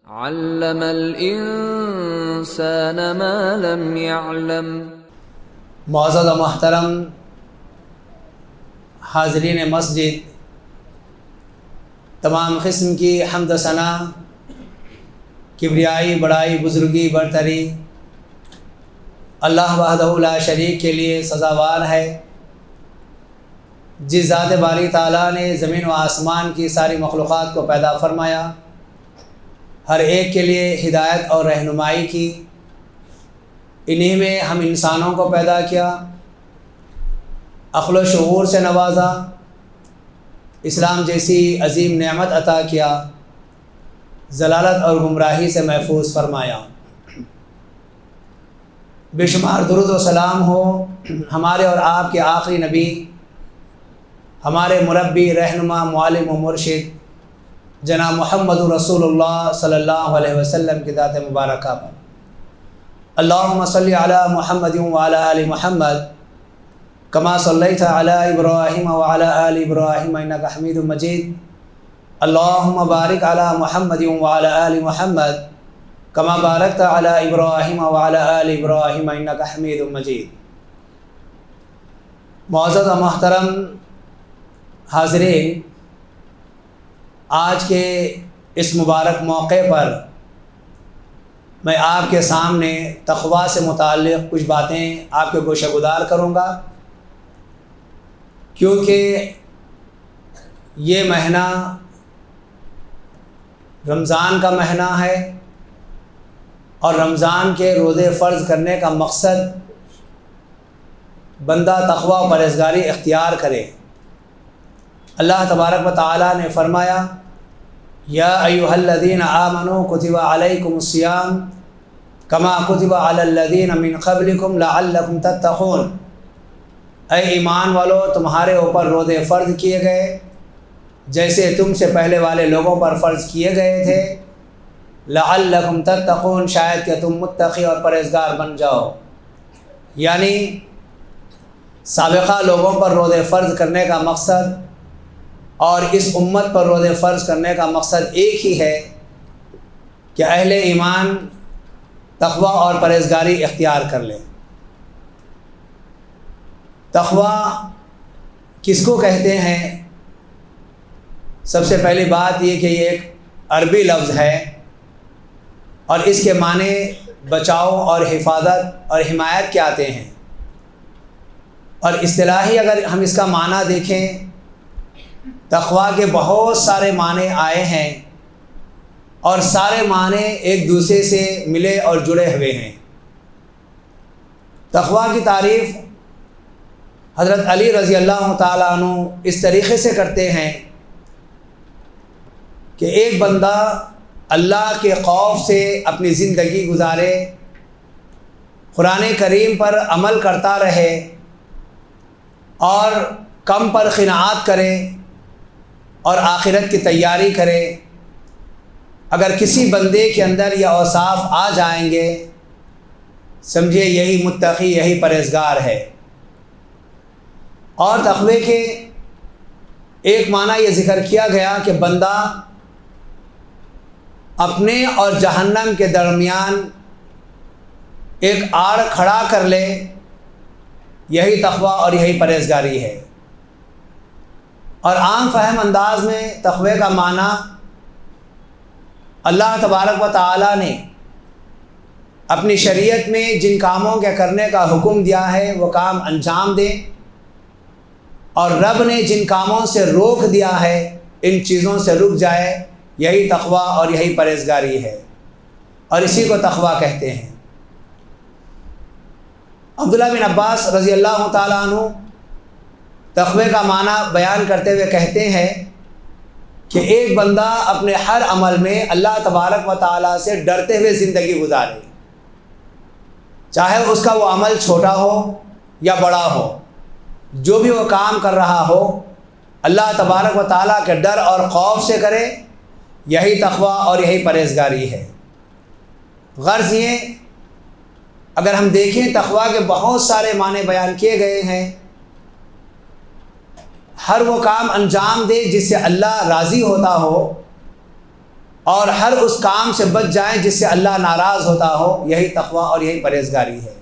علم الانسان ما لم يعلم۔ معزز و محترم حاضرین مسجد، تمام قسم کی حمد و ثنا، کبریائی، بڑائی، بزرگی، برتری اللہ وحدہ لا شریک کے لیے سزاوار ہے، جس ذات باری تعالیٰ نے زمین و آسمان کی ساری مخلوقات کو پیدا فرمایا، ہر ایک کے لیے ہدایت اور رہنمائی کی، انہی میں ہم انسانوں کو پیدا کیا، عقل و شعور سے نوازا، اسلام جیسی عظیم نعمت عطا کیا، ضلالت اور گمراہی سے محفوظ فرمایا۔ بے شمار درود و سلام ہو ہمارے اور آپ کے آخری نبی، ہمارے مربی، رہنما، معلم و مرشد جناب محمد رسول اللہ صلی اللہ علیہ وسلم کی ذات مبارکہ پر۔ اللہم صلی علی محمد وعلی آل محمد کما صلیت علی ابراہیم وعلی آل ابراہیم انک حمید مجید۔ اللہم بارک علی محمد وعلی آل محمد کما بارکت علی ابراہیم وعلی آل ابراہیم انک حمید مجید۔ معزز و محترم حاضرین، آج کے اس مبارک موقع پر میں آپ کے سامنے تقویٰ سے متعلق کچھ باتیں آپ کے گوشہ گزار کروں گا، کیونکہ یہ مہینہ رمضان کا مہینہ ہے، اور رمضان کے روزے فرض کرنے کا مقصد بندہ تقویٰ و پرہیزگاری اختیار کرے۔ اللہ تبارک و تعالیٰ نے فرمایا، یا ایھا الذین آمنوا کتب علیکم الصیام کما کتب علی الذین من قبلکم لعلکم تتقون۔ اے ایمان والو، تمہارے اوپر روزے فرض کیے گئے جیسے تم سے پہلے والے لوگوں پر فرض کیے گئے تھے، لعلکم تتقون، شاید کہ تم متقی اور پرہیزگار بن جاؤ۔ یعنی سابقہ لوگوں پر روزے فرض کرنے کا مقصد اور اس امت پر روزے فرض کرنے کا مقصد ایک ہی ہے کہ اہل ایمان تقویٰ اور پرہیزگاری اختیار کر لیں۔ تقویٰ کس کو کہتے ہیں؟ سب سے پہلی بات یہ کہ یہ ایک عربی لفظ ہے، اور اس کے معنی بچاؤ اور حفاظت اور حمایت کے آتے ہیں، اور اصطلاحی اگر ہم اس کا معنی دیکھیں، تقویٰ کے بہت سارے معنی آئے ہیں، اور سارے معنی ایک دوسرے سے ملے اور جڑے ہوئے ہیں۔ تقویٰ کی تعریف حضرت علی رضی اللہ تعالیٰ عنہ اس طریقے سے کرتے ہیں کہ ایک بندہ اللہ کے خوف سے اپنی زندگی گزارے، قرآن کریم پر عمل کرتا رہے، اور کم پر قناعت کرے، اور آخرت کی تیاری کرے۔ اگر کسی بندے کے اندر یہ اوصاف آ جائیں گے، سمجھے یہی متقی، یہی پرہیزگار ہے۔ اور تقوی کے ایک معنی یہ ذکر کیا گیا کہ بندہ اپنے اور جہنم کے درمیان ایک آڑ کھڑا کر لے، یہی تقوی اور یہی پرہیزگاری ہے۔ اور عام فہم انداز میں تقوی کا معنی اللہ تبارک و تعالیٰ نے اپنی شریعت میں جن کاموں کے کرنے کا حکم دیا ہے وہ کام انجام دیں، اور رب نے جن کاموں سے روک دیا ہے ان چیزوں سے رک جائے، یہی تقوی اور یہی پرہیزگاری ہے، اور اسی کو تقوی کہتے ہیں۔ عبداللہ بن عباس رضی اللہ تعالیٰ عنہ تقوی کا معنی بیان کرتے ہوئے کہتے ہیں کہ ایک بندہ اپنے ہر عمل میں اللہ تبارک و تعالیٰ سے ڈرتے ہوئے زندگی گزارے، چاہے اس کا وہ عمل چھوٹا ہو یا بڑا ہو، جو بھی وہ کام کر رہا ہو اللہ تبارک و تعالیٰ کے ڈر اور خوف سے کرے، یہی تقوی اور یہی پرہیزگاری ہے۔ غرض یہ، اگر ہم دیکھیں تقوی کے بہت سارے معنی بیان کیے گئے ہیں، ہر وہ کام انجام دے جس سے اللہ راضی ہوتا ہو، اور ہر اس کام سے بچ جائیں جس سے اللہ ناراض ہوتا ہو، یہی تقوی اور یہی پرہیزگاری ہے۔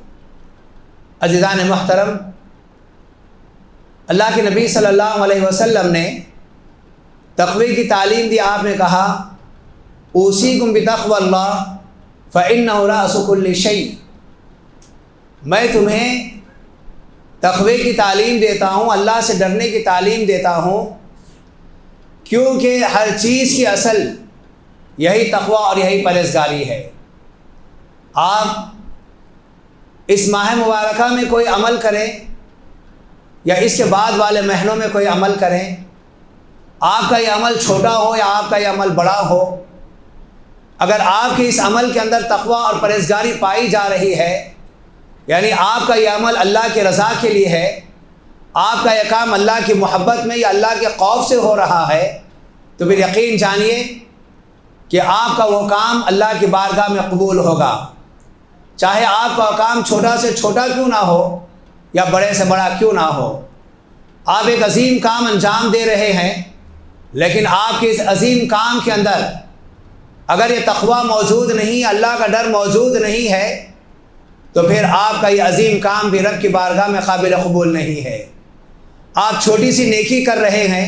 عزیزان محترم، اللہ کے نبی صلی اللہ علیہ وسلم نے تقوی کی تعلیم دی۔ آپ نے کہا اوصیکم بتقوی اللہ فإنہ رأس کل شیء، میں تمہیں تقوی کی تعلیم دیتا ہوں، اللہ سے ڈرنے کی تعلیم دیتا ہوں، کیونکہ ہر چیز کی اصل یہی تقوی اور یہی پرہیزگاری ہے۔ آپ اس ماہ مبارکہ میں کوئی عمل کریں یا اس کے بعد والے مہینوں میں کوئی عمل کریں، آپ کا یہ عمل چھوٹا ہو یا آپ کا یہ عمل بڑا ہو، اگر آپ کے اس عمل کے اندر تقوی اور پرہیزگاری پائی جا رہی ہے، یعنی آپ کا یہ عمل اللہ کی رضا کے لیے ہے، آپ کا یہ کام اللہ کی محبت میں یا اللہ کے خوف سے ہو رہا ہے، تو پھر یقین جانیے کہ آپ کا وہ کام اللہ کی بارگاہ میں قبول ہوگا، چاہے آپ کا کام چھوٹا سے چھوٹا کیوں نہ ہو یا بڑے سے بڑا کیوں نہ ہو۔ آپ ایک عظیم کام انجام دے رہے ہیں، لیکن آپ کے اس عظیم کام کے اندر اگر یہ تقوی موجود نہیں، اللہ کا ڈر موجود نہیں ہے، تو پھر آپ کا یہ عظیم کام بھی رب کی بارگاہ میں قابل قبول نہیں ہے۔ آپ چھوٹی سی نیکی کر رہے ہیں،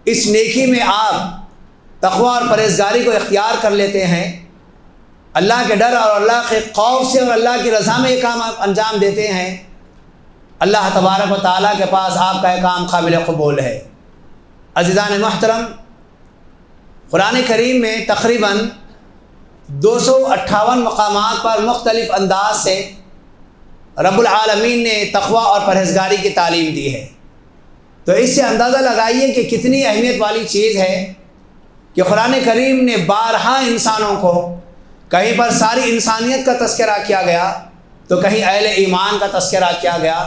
اس نیکی میں آپ تقوی اور پرہیزگاری کو اختیار کر لیتے ہیں، اللہ کے ڈر اور اللہ کے خوف سے اور اللہ کی رضا میں یہ کام آپ انجام دیتے ہیں، اللہ تبارک و تعالیٰ کے پاس آپ کا یہ کام قابل قبول ہے۔ عزیزان محترم، قرآن کریم میں تقریباً 258 مقامات پر مختلف انداز سے رب العالمین نے تقوی اور پرہیزگاری کی تعلیم دی ہے۔ تو اس سے اندازہ لگائیے کہ کتنی اہمیت والی چیز ہے کہ قرآن کریم نے بارہا انسانوں کو، کہیں پر ساری انسانیت کا تذکرہ کیا گیا تو کہیں اہل ایمان کا تذکرہ کیا گیا۔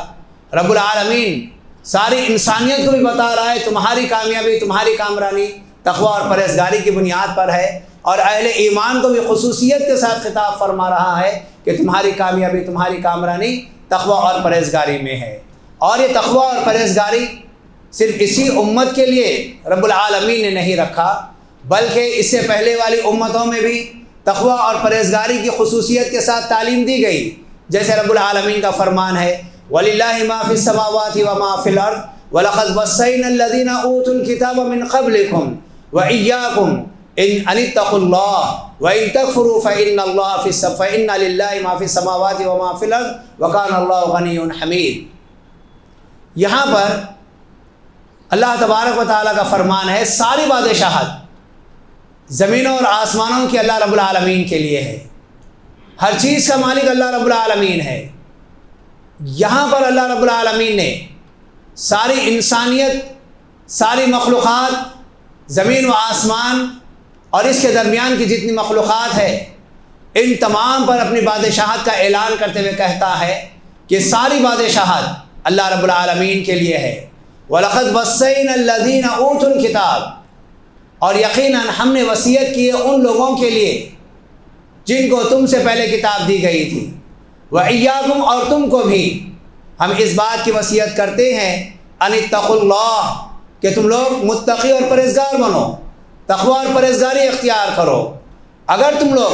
رب العالمین ساری انسانیت کو بھی بتا رہا ہے تمہاری کامیابی، تمہاری کامرانی تقوی اور پرہیزگاری کی بنیاد پر ہے، اور اہل ایمان کو بھی خصوصیت کے ساتھ خطاب فرما رہا ہے کہ تمہاری کامیابی، تمہاری کامرانی تقوی اور پرہیزگاری میں ہے۔ اور یہ تقوی اور پرہیزگاری صرف اسی امت کے لیے رب العالمین نے نہیں رکھا، بلکہ اس سے پہلے والی امتوں میں بھی تقوی اور پرہیزگاری کی خصوصیت کے ساتھ تعلیم دی گئی، جیسے رب العالمین کا فرمان ہے وَلِلَّهِ مَا فِي السَّمَاوَاتِ وَمَا فِي الْأَرْضِ وَلَقَدْ وَصَّيْنَا الَّذِينَ أُوتُوا الْكِتَابَ مِنْ قَبْلِكُمْ وَإِيَّاكُمْ أَنِ اتَّقُوا اللَّهَ وَإِن تَكْفُرُوا فَإِنَّ لِلَّهِ مَا فِي السَّمَاوَاتِ وَمَا فِي الْأَرْضِ وَكَانَ اللَّهُ غَنِيٌّ حَمِيدٌ۔ یہاں پر اللہ تبارک و تعالیٰ کا فرمان ہے ساری بادشاہت زمینوں اور آسمانوں کی اللہ رب العالمین کے لیے ہے، ہر چیز کا مالک اللہ رب العالمین ہے۔ یہاں پر اللہ رب العالمین نے ساری انسانیت، ساری مخلوقات، زمین و آسمان اور اس کے درمیان کی جتنی مخلوقات ہے، ان تمام پر اپنی بادشاہت کا اعلان کرتے ہوئے کہتا ہے کہ ساری بادشاہت اللہ رب العالمین کے لیے ہے۔ وَلَقَدْ وَصَّيْنَا الَّذِينَ أُوتُوا الْكِتَابَ، اور یقیناً ہم نے وصیت کی ہے ان لوگوں کے لیے جن کو تم سے پہلے کتاب دی گئی تھی، وَإِيَّاكُمْ، اور تم کو بھی ہم اس بات کی وصیت کرتے ہیں أَنِ اتَّقُوا اللَّهَ، کہ تم لوگ متقی اور پرہیزگار بنو، تقوی اور پرہیزگاری اختیار کرو۔ اگر تم لوگ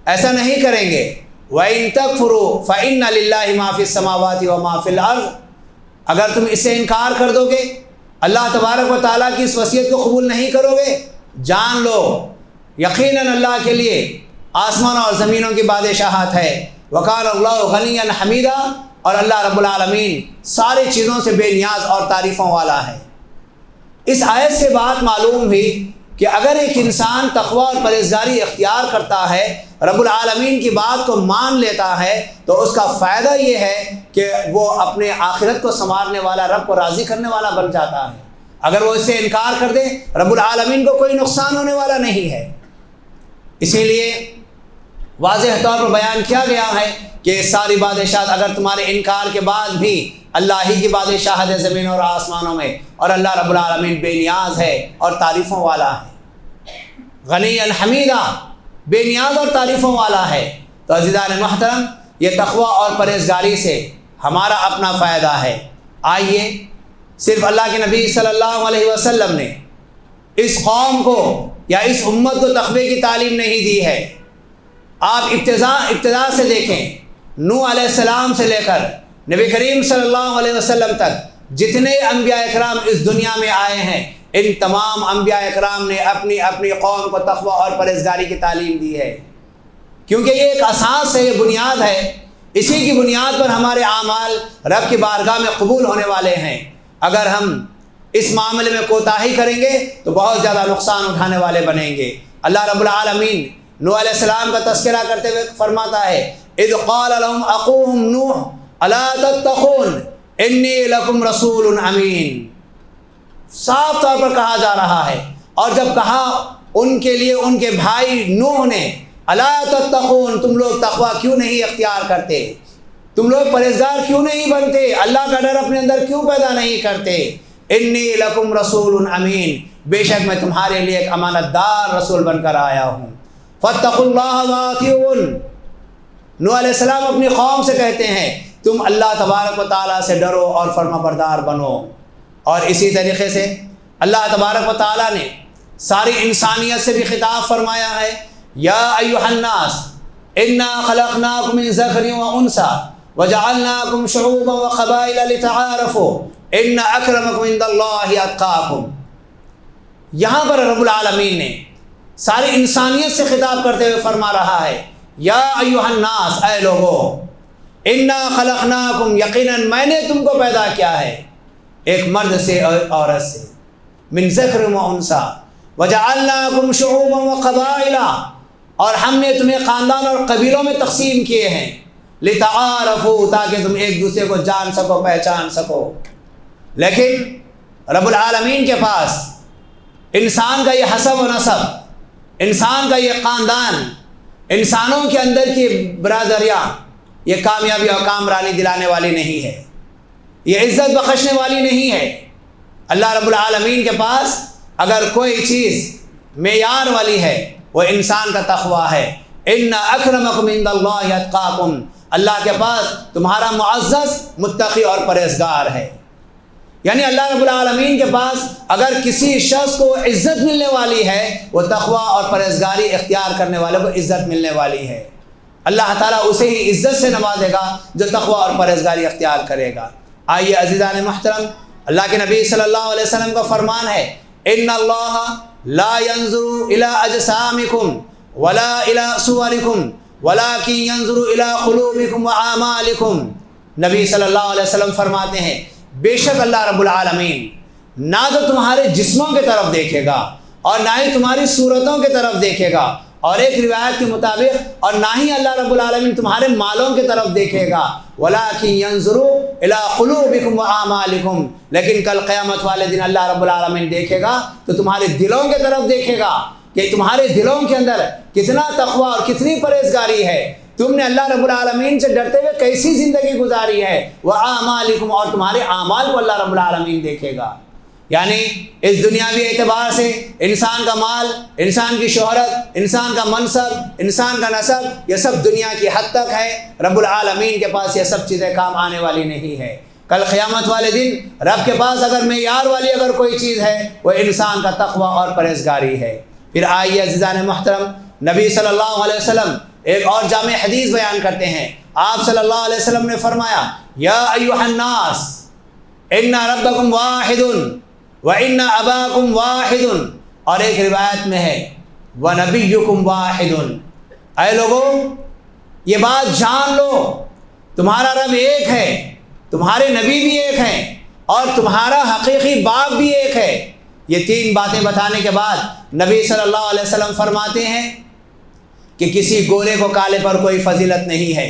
ایسا نہیں کریں گے وَإِن تَكْفُرُوا فَإِنَّ لِلَّهِ مَا فِي السَّمَاوَاتِ وَمَا فِي الْأَرْضِ، اگر تم اس سے انکار کر دو گے، اللہ تبارک و تعالیٰ کی اس وصیت کو قبول نہیں کرو گے، جان لو یقیناً اللہ کے لیے آسمان اور زمینوں کی بادشاہت ہے، وَكَانَ اللَّهُ غَنِيًّا حَمِيدًا، اور اللہ رب العالمین ساری چیزوں سے بے نیاز اور تعریفوں والا ہے۔ اس آیت سے بات معلوم ہوئی کہ اگر ایک انسان تقوی اور پرہیزگاری اختیار کرتا ہے، رب العالمین کی بات کو مان لیتا ہے، تو اس کا فائدہ یہ ہے کہ وہ اپنے آخرت کو سنوارنے والا، رب کو راضی کرنے والا بن جاتا ہے۔ اگر وہ اس سے انکار کر دے، رب العالمین کو کوئی نقصان ہونے والا نہیں ہے۔ اسی لیے واضح طور پر بیان کیا گیا ہے کہ ساری بادشاہت اگر تمہارے انکار کے بعد بھی اللہ ہی کی بادشاہت ہے زمینوں اور آسمانوں میں، اور اللہ رب العالمین بے نیاز ہے اور تعریفوں والا ہے، غنی حمیدہ، بے نیاز اور تعریفوں والا ہے۔ تو عزیزان محترم، یہ تقوی اور پرہیزگاری سے ہمارا اپنا فائدہ ہے۔ آئیے، صرف اللہ کے نبی صلی اللہ علیہ وسلم نے اس قوم کو یا اس امت کو تقوی کی تعلیم نہیں دی ہے۔ آپ ابتدا سے دیکھیں، نوح علیہ السلام سے لے کر نبی کریم صلی اللہ علیہ وسلم تک جتنے انبیاء اکرام اس دنیا میں آئے ہیں، ان تمام انبیاء اکرام نے اپنی اپنی قوم کو تقوی اور پرہیزگاری کی تعلیم دی ہے، کیونکہ یہ ایک اساس ہے، یہ بنیاد ہے۔ اسی کی بنیاد پر ہمارے اعمال رب کی بارگاہ میں قبول ہونے والے ہیں۔ اگر ہم اس معاملے میں کوتاہی کریں گے تو بہت زیادہ نقصان اٹھانے والے بنیں گے۔ اللہ رب العالمین نوح علیہ السلام کا تذکرہ کرتے ہوئے فرماتا ہے اذ قال لهم اخوهم نوح الا تتقون انی لکم رسول امین۔ صاف طور پر کہا جا رہا ہے، اور جب کہا ان کے لیے ان کے بھائی نوح نے الا تتقون، تم لوگ تقوی کیوں نہیں اختیار کرتے، تم لوگ پرہیزگار کیوں نہیں بنتے، اللہ کا ڈر اپنے اندر کیوں پیدا نہیں کرتے۔ انی لکم رسول امین، بے شک میں تمہارے لیے ایک امانت دار رسول بن کر آیا ہوں۔ فاتقوا اللہ واطیعون، نوح علیہ السلام اپنی قوم سے کہتے ہیں تم اللہ تبارک و تعالیٰ سے ڈرو اور فرما بردار بنو۔ اور اسی طریقے سے اللہ تبارک و تعالیٰ نے ساری انسانیت سے بھی خطاب فرمایا ہے، یا ایھا الناس انا خلقناکم من ذکر و انثی وجعلناکم شعوبا وقبائل لتعارفوا ان اکرمکم عند اللہ اتقاکم۔ یہاں پر رب العالمین نے ساری انسانیت سے خطاب کرتے ہوئے فرما رہا ہے، یا ایھا الناس، اے لوگو، انا خلقناکم، یقیناً میں نے تم کو پیدا کیا ہے ایک مرد سے اور عورت سے، من ذکر و انثی وجعلناکم شعوبا وقبائل، اور ہم نے تمہیں خاندان اور قبیلوں میں تقسیم کیے ہیں، لتعارفوا، تاکہ تم ایک دوسرے کو جان سکو، پہچان سکو۔ لیکن رب العالمین کے پاس انسان کا یہ حسب و نسب، انسان کا یہ خاندان، انسانوں کے اندر کی برادریاں، یہ کامیابی اور کامرانی دلانے والی نہیں ہے، یہ عزت بخشنے والی نہیں ہے۔ اللہ رب العالمین کے پاس اگر کوئی چیز معیار والی ہے وہ انسان کا تقوی ہے۔ ان اکرمکم عند اللہ اتقاکم، اللہ کے پاس تمہارا معزز متقی اور پرہیزگار ہے۔ یعنی اللہ رب العالمین کے پاس اگر کسی شخص کو عزت ملنے والی ہے، وہ تقوی اور پرہیزگاری اختیار کرنے والے کو عزت ملنے والی ہے۔ اللہ تعالیٰ اسے ہی عزت سے نوازے گا جو تقوی اور پرہیزگاری اختیار کرے گا۔ آئیے عزیزان محترم، اللہ کے نبی صلی اللہ علیہ وسلم کا فرمان ہے ان اللہ لا ينظر الى اجسامکم ولا الى صورکم ولکن ينظر الى قلوبکم واعمالکم۔ نبی صلی اللہ علیہ وسلم فرماتے ہیں بے شک اللہ رب العالمین نہ تو تمہارے جسموں کی طرف دیکھے گا اور نہ ہی تمہاری صورتوں کی طرف دیکھے گا، اور ایک روایت کے مطابق اور نہ ہی اللہ رب العالمین تمہارے مالوں کی طرف دیکھے گا، وَلَٰكِن يَنظُرُ إِلَىٰ قُلُوبِكُمْ وَأَعْمَالِكُمْ، لیکن کل قیامت والے دن اللہ رب العالمین دیکھے گا تو تمہارے دلوں کی طرف دیکھے گا کہ تمہارے دلوں کے اندر کتنا تقوی اور کتنی پرہیزگاری ہے، تم نے اللہ رب العالمین سے ڈرتے ہوئے کیسی زندگی گزاری ہے، وَأَعْمَالِكُمْ، اور تمہارے اعمال کو اللہ رب العالمین دیکھے گا۔ یعنی اس دنیاوی اعتبار سے انسان کا مال، انسان کی شہرت، انسان کا منصب، انسان کا نسب، یہ سب دنیا کی حد تک ہے، رب العالمین کے پاس یہ سب چیزیں کام آنے والی نہیں ہے۔ کل قیامت والے دن رب کے پاس اگر معیار والی اگر کوئی چیز ہے وہ انسان کا تقوی اور پرہیزگاری ہے۔ پھر آئیے عزیزان محترم، نبی صلی اللہ علیہ وسلم ایک اور جامع حدیث بیان کرتے ہیں۔ آپ صلی اللہ علیہ وسلم نے فرمایا یا ایھا الناس ان ربکم واحد وَإِنَّ أَبَاكُمْ وَاحِدٌ، اور ایک روایت میں ہے وَنَبِيُّكُمْ وَاحِدٌ، اے لوگوں یہ بات جان لو تمہارا رب ایک ہے، تمہارے نبی بھی ایک ہیں، اور تمہارا حقیقی باپ بھی ایک ہے۔ یہ تین باتیں بتانے کے بعد نبی صلی اللہ علیہ وسلم فرماتے ہیں کہ کسی گورے کو کالے پر کوئی فضیلت نہیں ہے،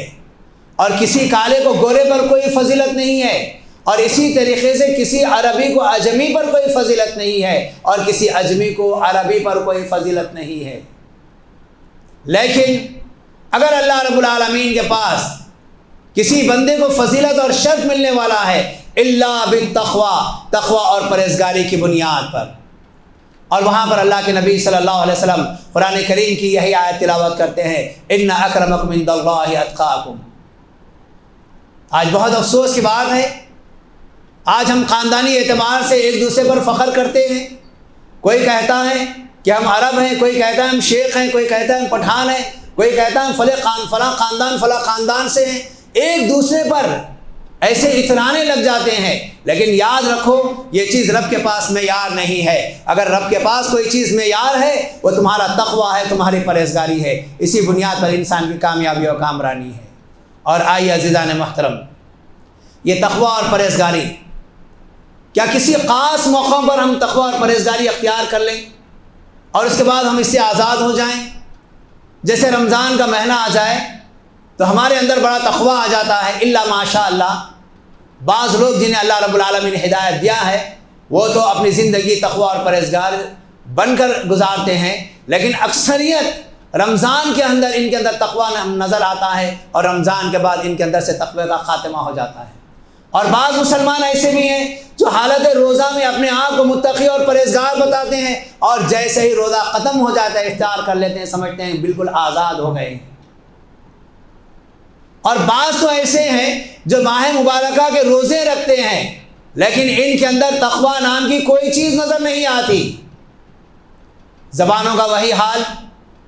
اور کسی کالے کو گورے پر کوئی فضیلت نہیں ہے، اور اسی طریقے سے کسی عربی کو اجمی پر کوئی فضیلت نہیں ہے، اور کسی اجمی کو عربی پر کوئی فضیلت نہیں ہے۔ لیکن اگر اللہ رب العالمین کے پاس کسی بندے کو فضیلت اور شرف ملنے والا ہے الا بالتقوی، تقوی اور پرہیزگاری کی بنیاد پر، اور وہاں پر اللہ کے نبی صلی اللہ علیہ وسلم قرآن کریم کی یہی آیت تلاوت کرتے ہیں ان اکرمکم عند اللہ اتقاکم۔ آج بہت افسوس کی بات ہے، آج ہم خاندانی اعتبار سے ایک دوسرے پر فخر کرتے ہیں، کوئی کہتا ہے کہ ہم عرب ہیں، کوئی کہتا ہے ہم شیخ ہیں، کوئی کہتا ہے ہم پٹھان ہیں، کوئی کہتا ہے ہم فلاں خاندان سے ہیں، ایک دوسرے پر ایسے اترانے لگ جاتے ہیں۔ لیکن یاد رکھو یہ چیز رب کے پاس معیار نہیں ہے۔ اگر رب کے پاس کوئی چیز معیار ہے وہ تمہارا تقویٰ ہے، تمہاری پرہیزگاری ہے۔ اسی بنیاد پر انسان کی کامیابی اور کامرانی ہے۔ اور آئیے عزیزان محترم، یہ تقویٰ اور پرہیزگاری، کیا کسی خاص موقعوں پر ہم تقویٰ اور پرہیزگاری اختیار کر لیں اور اس کے بعد ہم اس سے آزاد ہو جائیں؟ جیسے رمضان کا مہینہ آ جائے تو ہمارے اندر بڑا تقویٰ آ جاتا ہے، الا ماشاء اللہ۔ بعض لوگ جنہیں اللہ رب العالمین نے ہدایت دیا ہے وہ تو اپنی زندگی تقویٰ اور پرہیزگار بن کر گزارتے ہیں، لیکن اکثریت رمضان کے اندر ان کے اندر تقویٰ نظر آتا ہے اور رمضان کے بعد ان کے اندر سے تقوی کا خاتمہ ہو جاتا ہے۔ اور بعض مسلمان ایسے بھی ہیں جو حالت روزہ میں اپنے آپ کو متقی اور پرہیزگار بتاتے ہیں، اور جیسے ہی روزہ ختم ہو جاتا ہے افطار کر لیتے ہیں، سمجھتے ہیں بالکل آزاد ہو گئے۔ اور بعض تو ایسے ہیں جو ماہ مبارکہ کے روزے رکھتے ہیں لیکن ان کے اندر تقویٰ نام کی کوئی چیز نظر نہیں آتی۔ زبانوں کا وہی حال،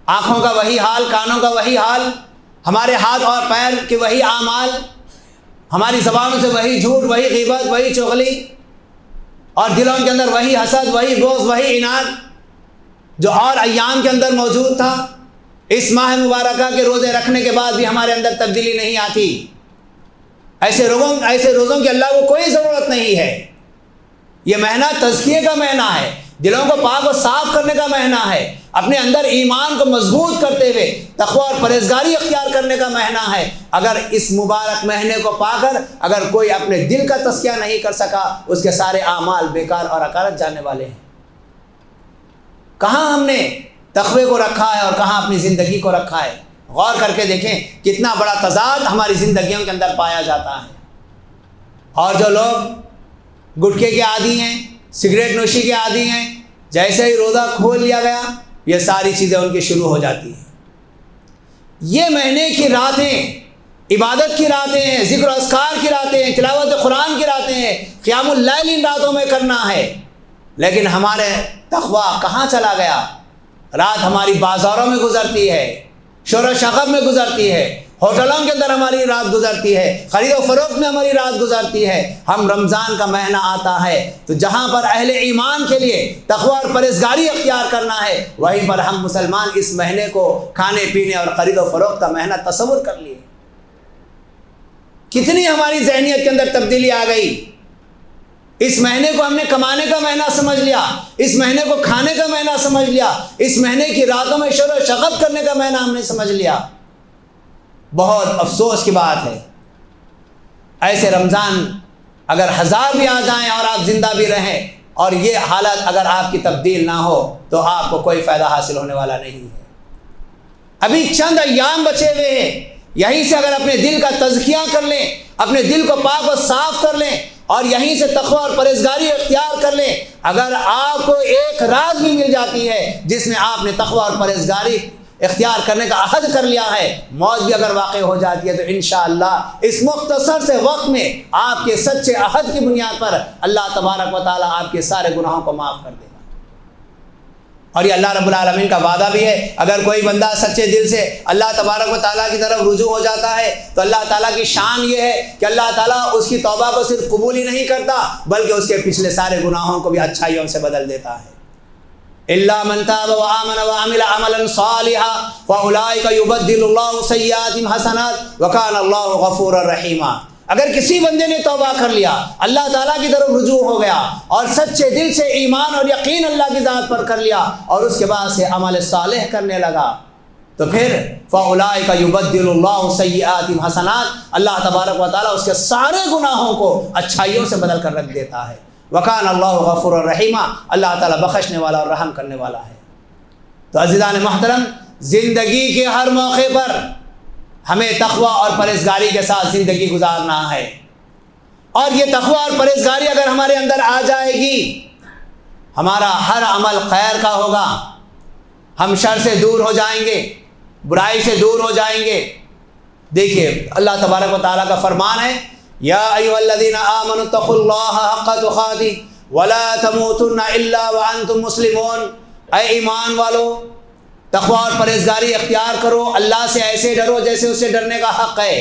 آنکھوں کا وہی حال، کانوں کا وہی حال، ہمارے ہاتھ اور پیر کے وہی اعمال، ہماری زبانوں سے وہی جھوٹ، وہی غیبت، وہی چغلی، اور دلوں کے اندر وہی حسد، وہی بغض، وہی عناد جو اور ایام کے اندر موجود تھا۔ اس ماہ مبارکہ کے روزے رکھنے کے بعد بھی ہمارے اندر تبدیلی نہیں آتی۔ ایسے روزوں کی اللہ کو کوئی ضرورت نہیں ہے۔ یہ مہینہ تزکیے کا مہینہ ہے، دلوں کو پاک و صاف کرنے کا مہینہ ہے، اپنے اندر ایمان کو مضبوط کرتے ہوئے تقویٰ اور پرہیزگاری اختیار کرنے کا مہینہ ہے۔ اگر اس مبارک مہینے کو پا کر اگر کوئی اپنے دل کا تزکیہ نہیں کر سکا، اس کے سارے اعمال بیکار اور اکارت جانے والے ہیں۔ کہاں ہم نے تقوی کو رکھا ہے اور کہاں اپنی زندگی کو رکھا ہے؟ غور کر کے دیکھیں کتنا بڑا تضاد ہماری زندگیوں کے اندر پایا جاتا ہے۔ اور جو لوگ گٹکے کے عادی ہیں، سگریٹ نوشی کے عادی ہیں، جیسے ہی روزہ کھول لیا گیا یہ ساری چیزیں ان کی شروع ہو جاتی ہیں۔ یہ مہینے کی راتیں عبادت کی راتیں ہیں، ذکر و اذکار کی راتیں ہیں، تلاوت قرآن کی راتیں ہیں، قیام اللیل ان راتوں میں کرنا ہے، لیکن ہمارے تقویٰ کہاں چلا گیا؟ رات ہماری بازاروں میں گزرتی ہے، شور و شغب میں گزرتی ہے، ہوٹلوں کے اندر ہماری رات گزرتی ہے، خرید و فروخت میں ہماری رات گزرتی ہے۔ ہم رمضان کا مہینہ آتا ہے تو جہاں پر اہل ایمان کے لیے تقویٰ اور پرہیزگاری اختیار کرنا ہے، وہیں پر ہم مسلمان اس مہینے کو کھانے پینے اور خرید و فروخت کا مہینہ تصور کر لیے۔ کتنی ہماری ذہنیت کے اندر تبدیلی آ گئی۔ اس مہینے کو ہم نے کمانے کا مہینہ سمجھ لیا، اس مہینے کو کھانے کا مہینہ سمجھ لیا، اس مہینے کی راتوں میں شور و شغب کرنے کا مہینہ ہم نے سمجھ لیا۔ بہت افسوس کی بات ہے، ایسے رمضان اگر 1000 بھی آ جائیں اور آپ زندہ بھی رہیں اور یہ حالت اگر آپ کی تبدیل نہ ہو تو آپ کو کوئی فائدہ حاصل ہونے والا نہیں ہے۔ ابھی چند ایام بچے ہوئے ہیں، یہیں سے اگر اپنے دل کا تزکیہ کر لیں، اپنے دل کو پاک و صاف کر لیں اور یہیں سے تقویٰ اور پرہیزگاری اختیار کر لیں، اگر آپ کو ایک رات بھی مل جاتی ہے جس میں آپ نے تقویٰ اور پرہیزگاری اختیار کرنے کا عہد کر لیا ہے، موت بھی اگر واقع ہو جاتی ہے تو انشاءاللہ اس مختصر سے وقت میں آپ کے سچے عہد کی بنیاد پر اللہ تبارک و تعالیٰ آپ کے سارے گناہوں کو معاف کر دے گا۔ اور یہ اللہ رب العالمین کا وعدہ بھی ہے، اگر کوئی بندہ سچے دل سے اللہ تبارک و تعالیٰ کی طرف رجوع ہو جاتا ہے تو اللہ تعالیٰ کی شان یہ ہے کہ اللہ تعالیٰ اس کی توبہ کو صرف قبول ہی نہیں کرتا بلکہ اس کے پچھلے سارے گناہوں کو بھی اچھائیوں سے بدل دیتا ہے۔ إِلَّا مَنْ تَابَ وَآمَنَ وَعَمِلَ عَمَلًا صَالِحًا فَأُولَٰئِكَ يُبَدِّلُ اللَّهُ سَيِّئَاتِهِمْ حَسَنَاتٍ وَكَانَ اللَّهُ غَفُورًا رَحِيمًا۔ اگر کسی بندے نے توبہ کر لیا، اللہ تعالیٰ کی طرف رجوع ہو گیا اور سچے دل سے ایمان اور یقین اللہ کی ذات پر کر لیا اور اس کے بعد سے عمل صالح کرنے لگا تو پھر فَأُولَٰئِكَ يُبَدِّلُ اللَّهُ سَيِّئَاتِهِمْ حَسَنَاتٍ، اللہ تبارک و تعالیٰ اس کے سارے گناہوں کو اچھائیوں سے بدل کر رکھ دیتا ہے۔ وَكَانَ اللَّهُ غَفُورًا رَحِيمًا، اللہ تعالیٰ بخشنے والا اور رحم کرنے والا ہے۔ تو عزیزان محترم، زندگی کے ہر موقع پر ہمیں تقویٰ اور پرہیزگاری کے ساتھ زندگی گزارنا ہے، اور یہ تقویٰ اور پرہیزگاری اگر ہمارے اندر آ جائے گی ہمارا ہر عمل خیر کا ہوگا، ہم شر سے دور ہو جائیں گے، برائی سے دور ہو جائیں گے۔ دیکھیے اللہ تبارک و تعالیٰ کا فرمان ہے، یا ایھا الذین آمنوا اتقوا اللہ حق تقاتہ ولا تموتن الا وانتم مسلمون، اے ایمان والو تقوی اور پرہیزگاری اختیار کرو، اللہ سے ایسے ڈرو جیسے اس سے ڈرنے کا حق ہے،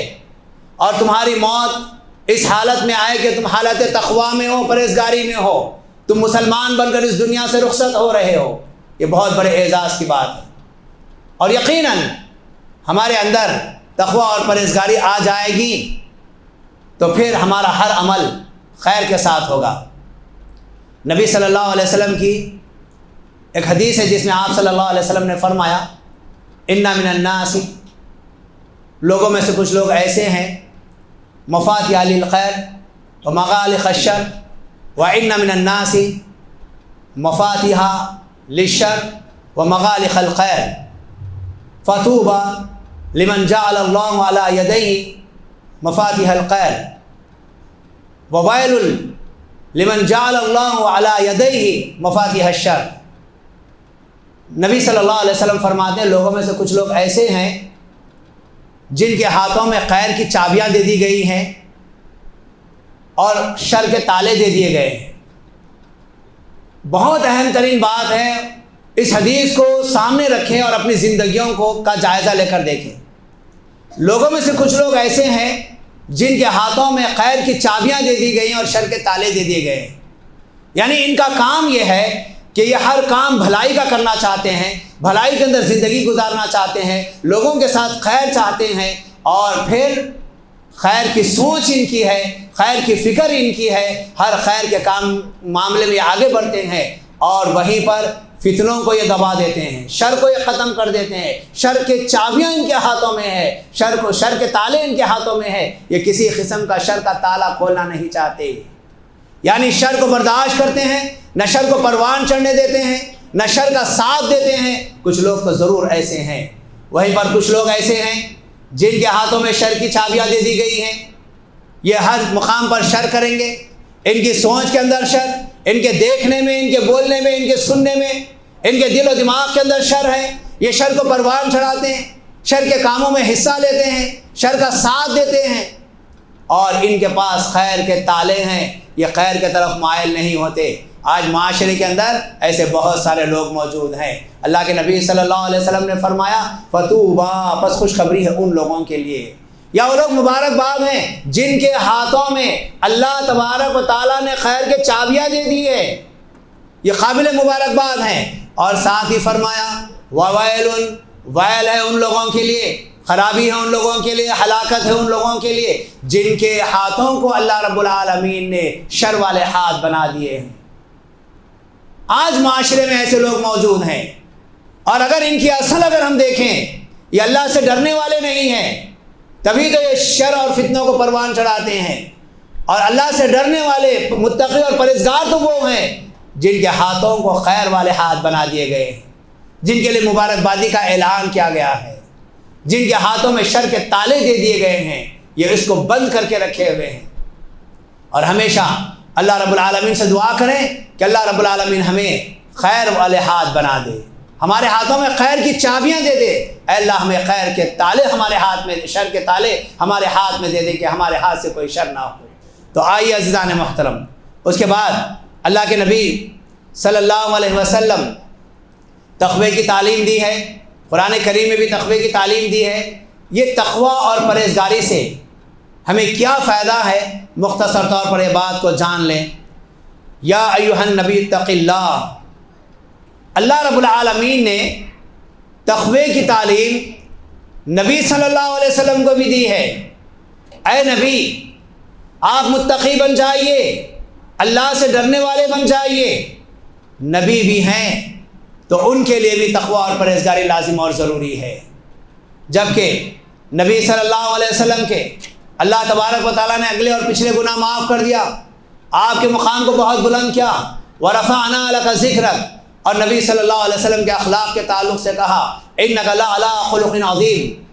اور تمہاری موت اس حالت میں آئے کہ تم حالت تقوی میں ہو، پرہیزگاری میں ہو، تم مسلمان بن کر اس دنیا سے رخصت ہو رہے ہو۔ یہ بہت بڑے اعزاز کی بات ہے، اور یقیناً ہمارے اندر تقوی اور پرہیزگاری آ جائے گی تو پھر ہمارا ہر عمل خیر کے ساتھ ہوگا۔ نبی صلی اللہ علیہ وسلم کی ایک حدیث ہے جس میں آپ صلی اللہ علیہ وسلم نے فرمایا، ان من الناس، لوگوں میں سے کچھ لوگ ایسے ہیں، مفاتیح للخیر ومغالق الشر، وان من الناس مفاتیح للشر ومغالق الخیر، فطوبى لمن جعل الله على يديه مفاتيح الخير وويل لمن جعل الله على يديه مفاتيح الشر۔ نبی صلی اللہ علیہ وسلم فرماتے ہیں لوگوں میں سے کچھ لوگ ایسے ہیں جن کے ہاتھوں میں خیر کی چابیاں دے دی گئی ہیں اور شر کے تالے دے دیے گئے ہیں۔ بہت اہم ترین بات ہے، اس حدیث کو سامنے رکھیں اور اپنی زندگیوں کا جائزہ لے کر دیکھیں۔ لوگوں میں سے کچھ لوگ ایسے ہیں جن کے ہاتھوں میں خیر کی چابیاں دے دی گئی ہیں اور شر کے تالے دے دیے گئے ہیں، یعنی ان کا کام یہ ہے کہ یہ ہر کام بھلائی کا کرنا چاہتے ہیں، بھلائی کے اندر زندگی گزارنا چاہتے ہیں، لوگوں کے ساتھ خیر چاہتے ہیں، اور پھر خیر کی سوچ ان کی ہے، خیر کی فکر ان کی ہے، ہر خیر کے کام معاملے میں آگے بڑھتے ہیں، اور وہیں پر فتنوں کو یہ دبا دیتے ہیں، شر کو یہ ختم کر دیتے ہیں۔ شر کے چابیاں ان کے ہاتھوں میں ہے، شر کے تالے ان کے ہاتھوں میں ہے، یہ کسی قسم کا شر کا تالا کھولنا نہیں چاہتے، یعنی شر کو برداشت کرتے ہیں، نہ شر کو پروان چڑھنے دیتے ہیں، نہ شر کا ساتھ دیتے ہیں۔ کچھ لوگ تو ضرور ایسے ہیں، وہیں پر کچھ لوگ ایسے ہیں جن کے ہاتھوں میں شر کی چابیاں دے دی گئی ہیں، یہ ہر مقام پر شر کریں گے، ان کی سوچ کے اندر شر، ان کے دیکھنے میں، ان کے بولنے میں، ان کے سننے میں، ان کے دل و دماغ کے اندر شر ہے، یہ شر کو پروان چڑھاتے ہیں، شر کے کاموں میں حصہ لیتے ہیں، شر کا ساتھ دیتے ہیں، اور ان کے پاس خیر کے تالے ہیں، یہ خیر کی طرف مائل نہیں ہوتے۔ آج معاشرے کے اندر ایسے بہت سارے لوگ موجود ہیں۔ اللہ کے نبی صلی اللہ علیہ وسلم نے فرمایا فطوبیٰ، پس خوشخبری ہے ان لوگوں کے لیے، یا وہ لوگ مبارکباد ہیں جن کے ہاتھوں میں اللہ تبارک و تعالیٰ نے خیر کے چابیاں دے دی ہے، یہ قابل مبارکباد ہیں۔ اور ساتھ ہی فرمایا وویل، ویل ہے ان لوگوں کے لیے، خرابی ہے ان لوگوں کے لیے، ہلاکت ہے ان لوگوں کے لیے جن کے ہاتھوں کو اللہ رب العالمین نے شر والے ہاتھ بنا دیے ہیں۔ آج معاشرے میں ایسے لوگ موجود ہیں، اور اگر ان کی اصل اگر ہم دیکھیں، یہ اللہ سے ڈرنے والے نہیں ہیں، تبھی تو یہ شر اور فتنوں کو پروان چڑھاتے ہیں۔ اور اللہ سے ڈرنے والے متقی اور پرہیزگار تو وہ ہیں جن کے ہاتھوں کو خیر والے ہاتھ بنا دیے گئے ہیں، جن کے لیے مبارکبادی کا اعلان کیا گیا ہے، جن کے ہاتھوں میں شر کے تالے دے دیے گئے ہیں، یہ اس کو بند کر کے رکھے ہوئے ہیں۔ اور ہمیشہ اللہ رب العالمین سے دعا کریں کہ اللہ رب العالمین ہمیں خیر والے ہاتھ بنا دے، ہمارے ہاتھوں میں خیر کی چابیاں دے دے۔ اے اللہ ہمیں خیر کے تالے ہمارے ہاتھ میں، شر کے تالے ہمارے ہاتھ میں دے دے کہ ہمارے ہاتھ سے کوئی شر نہ ہو۔ تو آئیے عزیزان محترم، اس کے بعد اللہ کے نبی صلی اللہ علیہ وسلم تقوی کی تعلیم دی ہے، قرآن کریم میں بھی تقوی کی تعلیم دی ہے۔ یہ تقوی اور پرہیزگاری سے ہمیں کیا فائدہ ہے، مختصر طور پر یہ بات کو جان لیں۔ یا ایھا النبی اتق اللہ، اللہ رب العالمین نے تقوی کی تعلیم نبی صلی اللہ علیہ وسلم کو بھی دی ہے۔ اے نبی، آپ متقی بن جائیے، اللہ سے ڈرنے والے بن جائیے۔ نبی بھی ہیں تو ان کے لیے بھی تقوی اور پرہیزگاری لازم اور ضروری ہے، جبکہ نبی صلی اللہ علیہ وسلم کے اللہ تبارک و تعالیٰ نے اگلے اور پچھلے گناہ معاف کر دیا، آپ کے مقام کو بہت بلند کیا۔ وَرَفَعْنَا لَكَ ذِكْرَكَ، اور نبی صلی اللہ علیہ وسلم کے اخلاق کے تعلق سے کہا اِنَّكَ لَعَلَىٰ خُلُقٍ عَظِيمٍ۔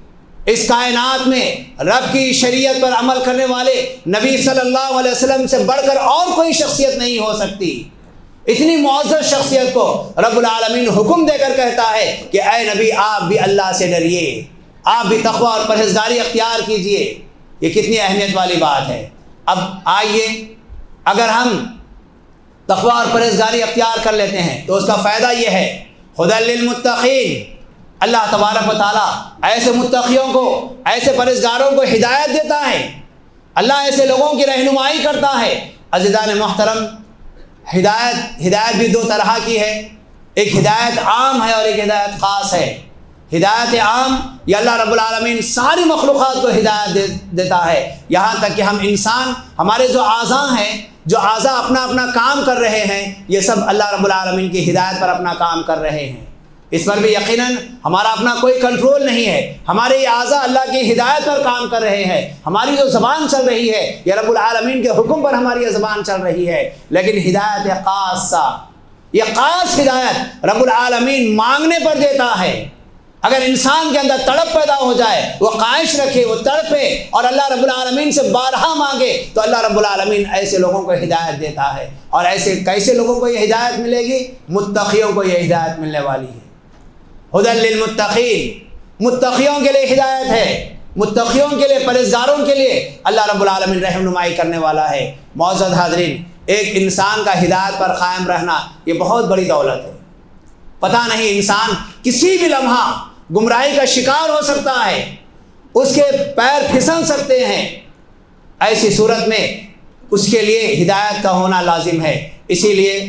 اس کائنات میں رب کی شریعت پر عمل کرنے والے نبی صلی اللہ علیہ وسلم سے بڑھ کر اور کوئی شخصیت نہیں ہو سکتی۔ اتنی معزز شخصیت کو رب العالمین حکم دے کر کہتا ہے کہ اے نبی، آپ بھی اللہ سے ڈریے، آپ بھی تقوی اور پرہیزگاری اختیار کیجئے۔ یہ کتنی اہمیت والی بات ہے۔ اب آئیے، اگر ہم تقوی اور پرہیزگاری اختیار کر لیتے ہیں تو اس کا فائدہ یہ ہے ہدی للمتقین، اللہ تبارک و تعالیٰ ایسے متقیوں کو، ایسے پرہیزگاروں کو ہدایت دیتا ہے، اللہ ایسے لوگوں کی رہنمائی کرتا ہے۔ عزیزان محترم، ہدایت بھی دو طرح کی ہے، ایک ہدایت عام ہے اور ایک ہدایت خاص ہے۔ ہدایت عام یہ اللہ رب العالمین ساری مخلوقات کو ہدایت دیتا ہے، یہاں تک کہ ہم انسان، ہمارے جو اعضاء ہیں، جو اعضاء اپنا اپنا کام کر رہے ہیں، یہ سب اللہ رب العالمین کی ہدایت پر اپنا کام کر رہے ہیں۔ اس پر بھی یقیناً ہمارا اپنا کوئی کنٹرول نہیں ہے، ہمارے یہ اعضاء اللہ کی ہدایت پر کام کر رہے ہیں۔ ہماری جو زبان چل رہی ہے یہ رب العالمین کے حکم پر ہماری یہ زبان چل رہی ہے، لیکن ہدایت خاصہ، یہ خاص ہدایت رب العالمین مانگنے پر دیتا ہے۔ اگر انسان کے اندر تڑپ پیدا ہو جائے، وہ خواہش رکھے، وہ تڑپے اور اللہ رب العالمین سے بارہا مانگے، تو اللہ رب العالمین ایسے لوگوں کو ہدایت دیتا ہے۔ اور ایسے کیسے لوگوں کو یہ ہدایت ملے گی؟ متقیوں کو یہ ہدایت ملنے والی ہے۔ ہدی للمتقین، متقیوں کے لیے ہدایت ہے، متقیوں کے لیے، پرہیزگاروں کے لیے اللہ رب العالمین رہنمائی کرنے والا ہے۔ معزز حاضرین، ایک انسان کا ہدایت پر قائم رہنا یہ بہت بڑی دولت ہے۔ پتہ نہیں انسان کسی بھی لمحہ گمراہی کا شکار ہو سکتا ہے، اس کے پیر پھسل سکتے ہیں، ایسی صورت میں اس کے لیے ہدایت کا ہونا لازم ہے۔ اسی لیے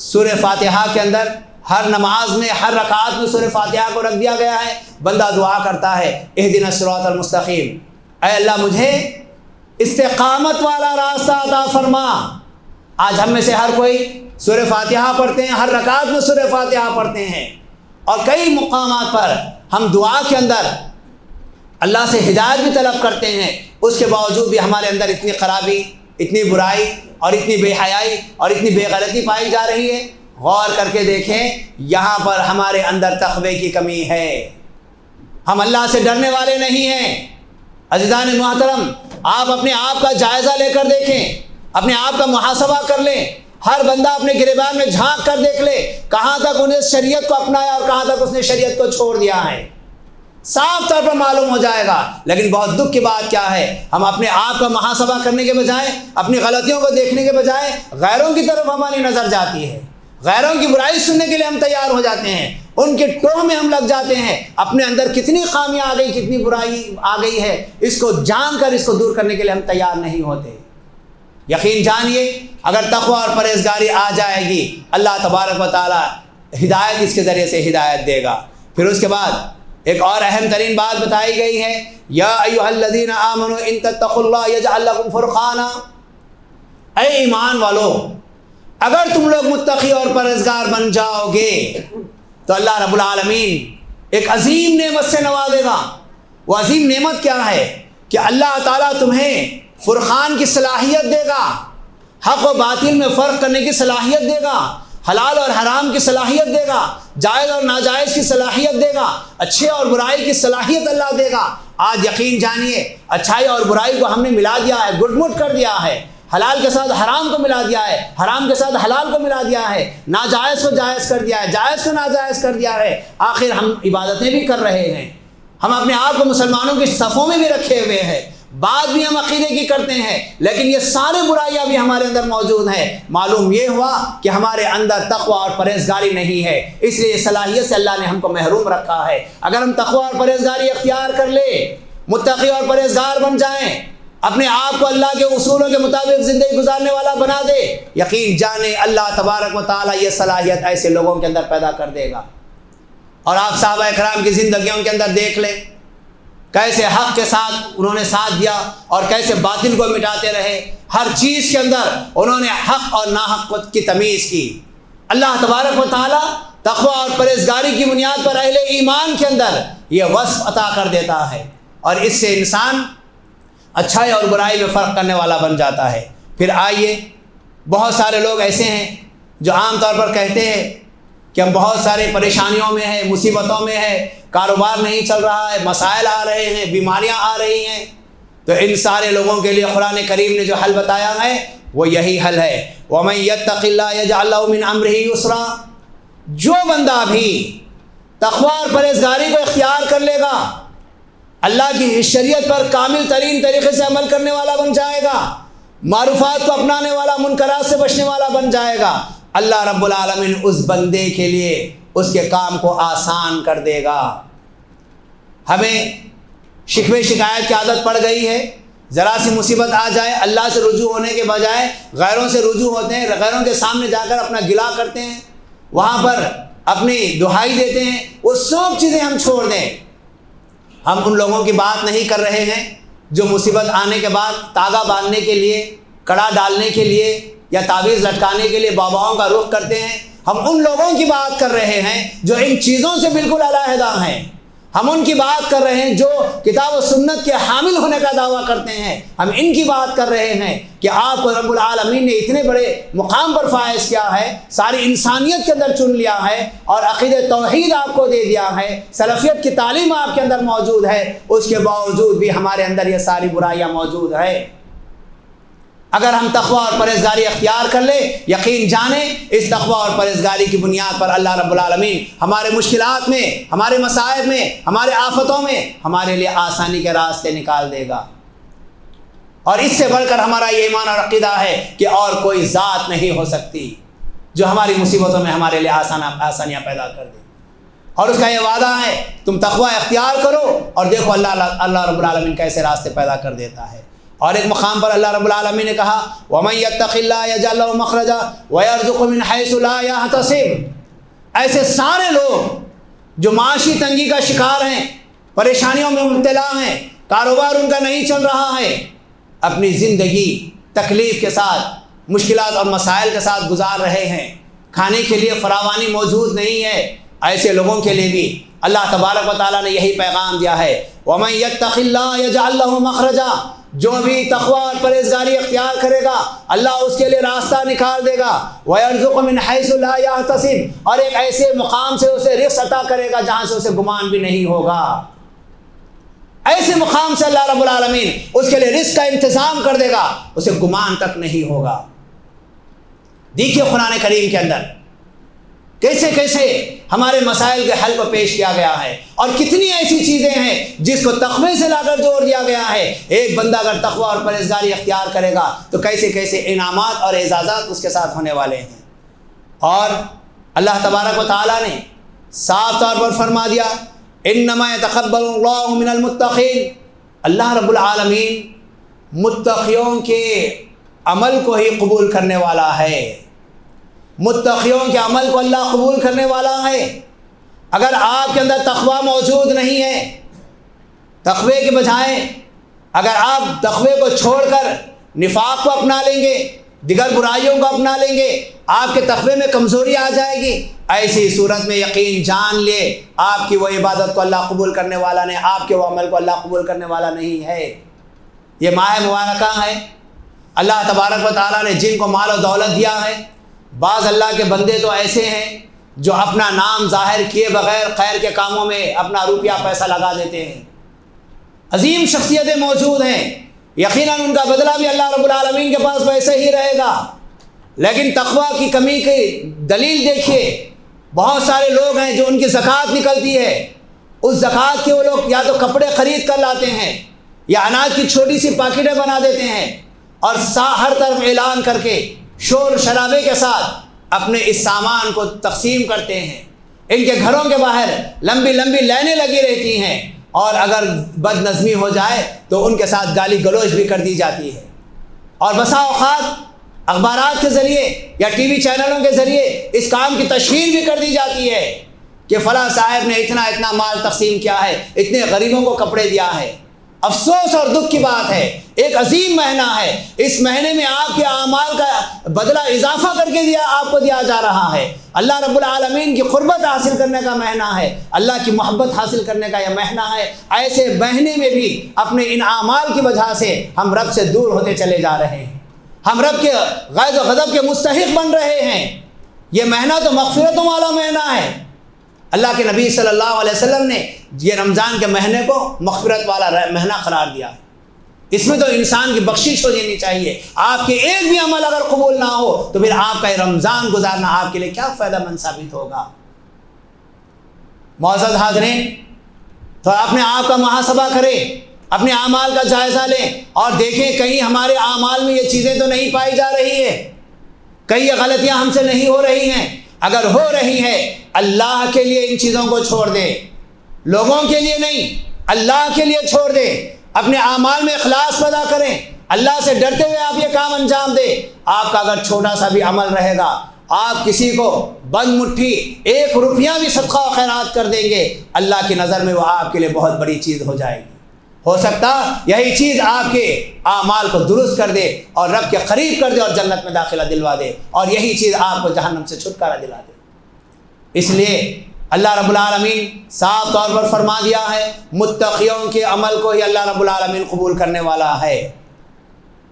سورہ فاتحہ کے اندر ہر نماز میں، ہر رکعت میں سورہ فاتحہ کو رکھ دیا گیا ہے۔ بندہ دعا کرتا ہے اہدنا الصراط المستقیم، اے اللہ مجھے استقامت والا راستہ عطا فرما۔ آج ہم میں سے ہر کوئی سورہ فاتحہ پڑھتے ہیں، ہر رکعت میں سورہ فاتحہ پڑھتے ہیں، اور کئی مقامات پر ہم دعا کے اندر اللہ سے ہدایت بھی طلب کرتے ہیں، اس کے باوجود بھی ہمارے اندر اتنی خرابی، اتنی برائی اور اتنی بے حیائی اور اتنی بے غیرتی پائی جا رہی ہے۔ غور کر کے دیکھیں، یہاں پر ہمارے اندر تقوی کی کمی ہے، ہم اللہ سے ڈرنے والے نہیں ہیں۔ عزیزان محترم، آپ اپنے آپ کا جائزہ لے کر دیکھیں، اپنے آپ کا محاسبہ کر لیں، ہر بندہ اپنے گریبان میں جھانک کر دیکھ لے کہاں تک انہیں شریعت کو اپنایا اور کہاں تک اس نے شریعت کو چھوڑ دیا ہے، صاف طور پر معلوم ہو جائے گا۔ لیکن بہت دکھ کی بات کیا ہے، ہم اپنے آپ کا محاسبہ کرنے کے بجائے، اپنی غلطیوں کو دیکھنے کے بجائے غیروں کی طرف ہماری نظر جاتی ہے، غیروں کی برائی سننے کے لیے ہم تیار ہو جاتے ہیں، ان کے ٹوہ میں ہم لگ جاتے ہیں۔ اپنے اندر کتنی خامیاں آ گئی، کتنی برائی آ گئی ہے، اس کو جان کر اس کو دور کرنے کے لیے ہم تیار نہیں ہوتے۔ یقین جانیے، اگر تقوی اور پرہیزگاری آ جائے گی، اللہ تبارک و تعالی ہدایت اس کے ذریعے سے ہدایت دے گا۔ پھر اس کے بعد ایک اور اہم ترین بات بتائی گئی ہے، یا ایھا الذین آمنوا ان تتقوا اللہ یجعل لکم فرقانا، اے ایمان والو، اگر تم لوگ متقی اور پرہیزگار بن جاؤ گے تو اللہ رب العالمین ایک عظیم نعمت سے نوازے گا۔ وہ عظیم نعمت کیا ہے کہ اللہ تعالیٰ تمہیں فرقان کی صلاحیت دے گا، حق و باطل میں فرق کرنے کی صلاحیت دے گا، حلال اور حرام کی صلاحیت دے گا، جائز اور ناجائز کی صلاحیت دے گا، اچھے اور برائی کی صلاحیت اللہ دے گا۔ آج یقین جانیے، اچھائی اور برائی کو ہم نے ملا دیا ہے، گٹ مٹ کر دیا ہے، حلال کے ساتھ حرام کو ملا دیا ہے، حرام کے ساتھ حلال کو ملا دیا ہے، ناجائز کو جائز کر دیا ہے، جائز کو ناجائز کر دیا ہے۔ آخر ہم عبادتیں بھی کر رہے ہیں، ہم اپنے آپ کو مسلمانوں کی صفوں میں بھی رکھے ہوئے ہیں، بات بھی ہم عقیدے کی کرتے ہیں، لیکن یہ سارے برائیاں بھی ہمارے اندر موجود ہیں۔ معلوم یہ ہوا کہ ہمارے اندر تقوی اور پرہیزگاری نہیں ہے، اس لیے صلاحیت سے اللہ نے ہم کو محروم رکھا ہے۔ اگر ہم تقوی اور پرہیزگاری اختیار کر لیں، متقی اور پرہیزگار بن جائیں، اپنے آپ کو اللہ کے اصولوں کے مطابق زندگی گزارنے والا بنا دے، یقین جانے اللہ تبارک و تعالیٰ یہ صلاحیت ایسے لوگوں کے اندر پیدا کر دے گا۔ اور آپ صحابہ کرام کی زندگیوں کے اندر دیکھ لیں، کیسے حق کے ساتھ انہوں نے ساتھ دیا اور کیسے باطل کو مٹاتے رہے، ہر چیز کے اندر انہوں نے حق اور ناحق کی تمیز کی۔ اللہ تبارک و تعالیٰ تقوی اور پرہیزگاری کی بنیاد پر اہل ایمان کے اندر یہ وصف عطا کر دیتا ہے، اور اس سے انسان اچھائی اور برائی میں فرق کرنے والا بن جاتا ہے۔ پھر آئیے، بہت سارے لوگ ایسے ہیں جو عام طور پر کہتے ہیں کہ ہم بہت سارے پریشانیوں میں ہیں، مصیبتوں میں ہیں، کاروبار نہیں چل رہا ہے، مسائل آ رہے ہیں، بیماریاں آ رہی ہیں، تو ان سارے لوگوں کے لیے قرآن کریم نے جو حل بتایا ہے وہ یہی حل ہے، وَمَن يَتَّقِ اللَّهَ يَجْعَل لَّهُ مِنْ أَمْرِهِ يُسْرًا۔ جو بندہ بھی تقوی اور پرہیزگاری کو اختیار کر لے گا، اللہ کی شریعت پر کامل ترین طریقے سے عمل کرنے والا بن جائے گا، معروفات کو اپنانے والا، منکرات سے بچنے والا بن جائے گا، اللہ رب العالمین اس بندے کے لیے اس کے کام کو آسان کر دے گا۔ ہمیں شکوے شکایت کی عادت پڑ گئی ہے، ذرا سی مصیبت آ جائے اللہ سے رجوع ہونے کے بجائے غیروں سے رجوع ہوتے ہیں، غیروں کے سامنے جا کر اپنا گلا کرتے ہیں، وہاں پر اپنی دہائی دیتے ہیں۔ وہ سب چیزیں ہم چھوڑ دیں۔ ہم ان لوگوں کی بات نہیں کر رہے ہیں جو مصیبت آنے کے بعد تاگا باندھنے کے لیے، کڑا ڈالنے کے لیے یا تعویذ لٹکانے کے لیے باباؤں کا رخ کرتے ہیں۔ ہم ان لوگوں کی بات کر رہے ہیں جو ان چیزوں سے بالکل علیحدہ ہیں۔ ہم ان کی بات کر رہے ہیں جو کتاب و سنت کے حامل ہونے کا دعویٰ کرتے ہیں۔ ہم ان کی بات کر رہے ہیں کہ آپ کو رب العالمین نے اتنے بڑے مقام پر فائز کیا ہے، ساری انسانیت کے اندر چن لیا ہے اور عقیدہ توحید آپ کو دے دیا ہے، سلفیت کی تعلیم آپ کے اندر موجود ہے، اس کے باوجود بھی ہمارے اندر یہ ساری برائیاں موجود ہے۔ اگر ہم تقوی اور پرہیزگاری اختیار کر لیں، یقین جانیں اس تقوی اور پرہیزگاری کی بنیاد پر اللہ رب العالمین ہمارے مشکلات میں، ہمارے مصائب میں، ہمارے آفتوں میں ہمارے لیے آسانی کے راستے نکال دے گا۔ اور اس سے بڑھ کر ہمارا یہ ایمان اور عقیدہ ہے کہ اور کوئی ذات نہیں ہو سکتی جو ہماری مصیبتوں میں ہمارے لیے آسانیاں پیدا کر دے۔ اور اس کا یہ وعدہ ہے تم تقوی اختیار کرو اور دیکھو اللہ رب العالمین کیسے راستے پیدا کر دیتا ہے۔ اور ایک مقام پر اللہ رب العالمین نے کہا وَمَن يَتَّقِ اللَّهَ يَجْعَل لَّهُ مَخْرَجًا وَيَرْزُقْهُ مِنْ حَيْثُ لَا يَحْتَسِبُ۔ ایسے سارے لوگ جو معاشی تنگی کا شکار ہیں، پریشانیوں میں مبتلا ہیں، کاروبار ان کا نہیں چل رہا ہے، اپنی زندگی تکلیف کے ساتھ، مشکلات اور مسائل کے ساتھ گزار رہے ہیں، کھانے کے لیے فراوانی موجود نہیں ہے، ایسے لوگوں کے لیے بھی اللہ تبارک و تعالیٰ نے یہی پیغام دیا ہے وَمَن يَتَّقِ اللَّهَ يَجْعَل لَّهُ مَخْرَجًا۔ جو بھی تقوی اور پرہیزگاری اختیار کرے گا اللہ اس کے لیے راستہ نکال دے گا، وَيَرْزُقْهُ مِنْ حَيْثُ لَا يَحْتَسِبُ، اور ایک ایسے مقام سے اسے رزق عطا کرے گا جہاں سے اسے گمان بھی نہیں ہوگا۔ ایسے مقام سے اللہ رب العالمین اس کے لیے رزق کا انتظام کر دے گا، اسے گمان تک نہیں ہوگا۔ دیکھیے قرآن کریم کے اندر کیسے کیسے ہمارے مسائل کے حل کو پیش کیا گیا ہے، اور کتنی ایسی چیزیں ہیں جس کو تقوی سے لا کر جوڑ دیا گیا ہے۔ ایک بندہ اگر تقوی اور پرہیزگاری اختیار کرے گا تو کیسے کیسے انعامات اور اعزازات اس کے ساتھ ہونے والے ہیں۔ اور اللہ تبارک و تعالیٰ نے صاف طور پر فرما دیا انما يتقبل اللہ من المتقین، اللہ رب العالمین متقیوں کے عمل کو ہی قبول کرنے والا ہے۔ متقیوں کے عمل کو اللہ قبول کرنے والا ہے۔ اگر آپ کے اندر تقوی موجود نہیں ہے، تقوی کے بجائے اگر آپ تقوی کو چھوڑ کر نفاق کو اپنا لیں گے، دیگر برائیوں کو اپنا لیں گے، آپ کے تقوی میں کمزوری آ جائے گی۔ ایسی صورت میں یقین جان لے آپ کی وہ عبادت کو اللہ قبول کرنے والا نہیں، آپ کے وہ عمل کو اللہ قبول کرنے والا نہیں ہے۔ یہ ماہ مبارکہ ہے، اللہ تبارک و تعالیٰ نے جن کو مال و دولت دیا ہے، بعض اللہ کے بندے تو ایسے ہیں جو اپنا نام ظاہر کیے بغیر خیر کے کاموں میں اپنا روپیہ پیسہ لگا دیتے ہیں۔ عظیم شخصیتیں موجود ہیں، یقیناً ان کا بدلہ بھی اللہ رب العالمین کے پاس ویسے ہی رہے گا، لیکن تقوی کی کمی کی دلیل دیکھیے۔ بہت سارے لوگ ہیں جو ان کی زکوٰۃ نکلتی ہے، اس زکوٰۃ کے وہ لوگ یا تو کپڑے خرید کر لاتے ہیں یا اناج کی چھوٹی سی پاکٹیں بنا دیتے ہیں اور ہر طرف اعلان کر کے شور شرابے کے ساتھ اپنے اس سامان کو تقسیم کرتے ہیں۔ ان کے گھروں کے باہر لمبی لمبی لائنیں لگی رہتی ہیں، اور اگر بد نظمی ہو جائے تو ان کے ساتھ گالی گلوچ بھی کر دی جاتی ہے۔ اور بسا اوقات اخبارات کے ذریعے یا ٹی وی چینلوں کے ذریعے اس کام کی تشہیر بھی کر دی جاتی ہے کہ فلاں صاحب نے اتنا مال تقسیم کیا ہے، اتنے غریبوں کو کپڑے دیا ہے۔ افسوس اور دکھ کی بات ہے، ایک عظیم مہینہ ہے، اس مہینے میں آپ کے اعمال کا بدلہ اضافہ کر کے آپ کو دیا جا رہا ہے۔ اللہ رب العالمین کی قربت حاصل کرنے کا مہینہ ہے، اللہ کی محبت حاصل کرنے کا یہ مہینہ ہے۔ ایسے مہینے میں بھی اپنے ان اعمال کی وجہ سے ہم رب سے دور ہوتے چلے جا رہے ہیں، ہم رب کے غیظ و غضب کے مستحق بن رہے ہیں۔ یہ مہینہ تو مغفرتوں والا مہینہ ہے۔ اللہ کے نبی صلی اللہ علیہ وسلم نے یہ رمضان کے مہینے کو مغفرت والا مہینہ قرار دیا ہے۔ اس میں تو انسان کی بخشش ہو جانی چاہیے۔ آپ کے ایک بھی عمل اگر قبول نہ ہو تو پھر آپ کا یہ رمضان گزارنا آپ کے لیے کیا فائدہ مند ثابت ہوگا؟ معزز حاضرین، تو اپنے آپ کا محاسبہ کریں، اپنے اعمال کا جائزہ لیں اور دیکھیں کہیں ہمارے اعمال میں یہ چیزیں تو نہیں پائی جا رہی ہیں، کہیں یہ غلطیاں ہم سے نہیں ہو رہی ہیں۔ اگر ہو رہی ہیں اللہ کے لیے ان چیزوں کو چھوڑ دیں، لوگوں کے لیے نہیں، اللہ کے لیے چھوڑ دیں، اپنے اعمال میں اخلاص پیدا کریں، اللہ سے ڈرتے ہوئے آپ یہ کام انجام دیں۔ آپ کا اگر چھوٹا سا بھی عمل رہے گا، آپ کسی کو بند مٹھی 1 روپیہ بھی صدقہ و خیرات کر دیں گے، اللہ کی نظر میں وہ آپ کے لیے بہت بڑی چیز ہو جائے گی۔ ہو سکتا یہی چیز آپ کے اعمال کو درست کر دے اور رب کے قریب کر دے اور جنت میں داخلہ دلوا دے، اور یہی چیز آپ کو جہنم سے چھٹکارا دلا دے۔ اس لیے اللہ رب العالمین صاف طور پر فرما دیا ہے، متقیوں کے عمل کو ہی اللہ رب العالمین قبول کرنے والا ہے۔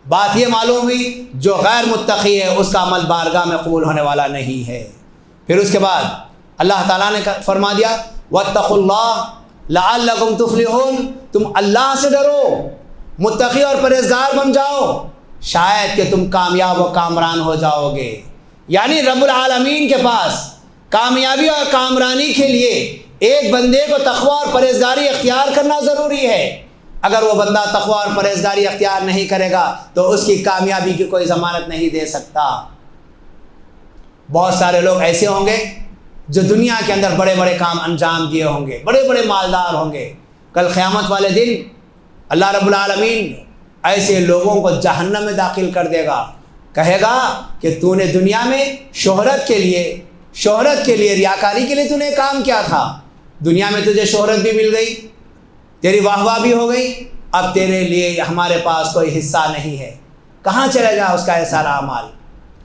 بات یہ معلوم ہوئی جو غیر متقی ہے اس کا عمل بارگاہ میں قبول ہونے والا نہیں ہے۔ پھر اس کے بعد اللہ تعالیٰ نے فرما دیا واتقوا اللہ لعلکم تفلحون، تم اللہ سے ڈرو، متقی اور پرہیزگار بن جاؤ، شاید کہ تم کامیاب و کامران ہو جاؤ گے۔ یعنی رب العالمین کے پاس کامیابی اور کامرانی کے لیے ایک بندے کو تقوی اور پرہیزگاری اختیار کرنا ضروری ہے۔ اگر وہ بندہ تقوی اور پرہیزگاری اختیار نہیں کرے گا تو اس کی کامیابی کی کوئی ضمانت نہیں دے سکتا۔ بہت سارے لوگ ایسے ہوں گے جو دنیا کے اندر بڑے بڑے کام انجام دیے ہوں گے، بڑے بڑے مالدار ہوں گے، کل قیامت والے دن اللہ رب العالمین ایسے لوگوں کو جہنم میں داخل کر دے گا، کہے گا کہ تو نے دنیا میں شہرت کے لیے ریاکاری کے لیے تو نے کام کیا تھا، دنیا میں تجھے شہرت بھی مل گئی، تیری واہ واہ بھی ہو گئی، اب تیرے لیے ہمارے پاس کوئی حصہ نہیں ہے۔ کہاں چلے گا اس کا یہ سارا اعمال؟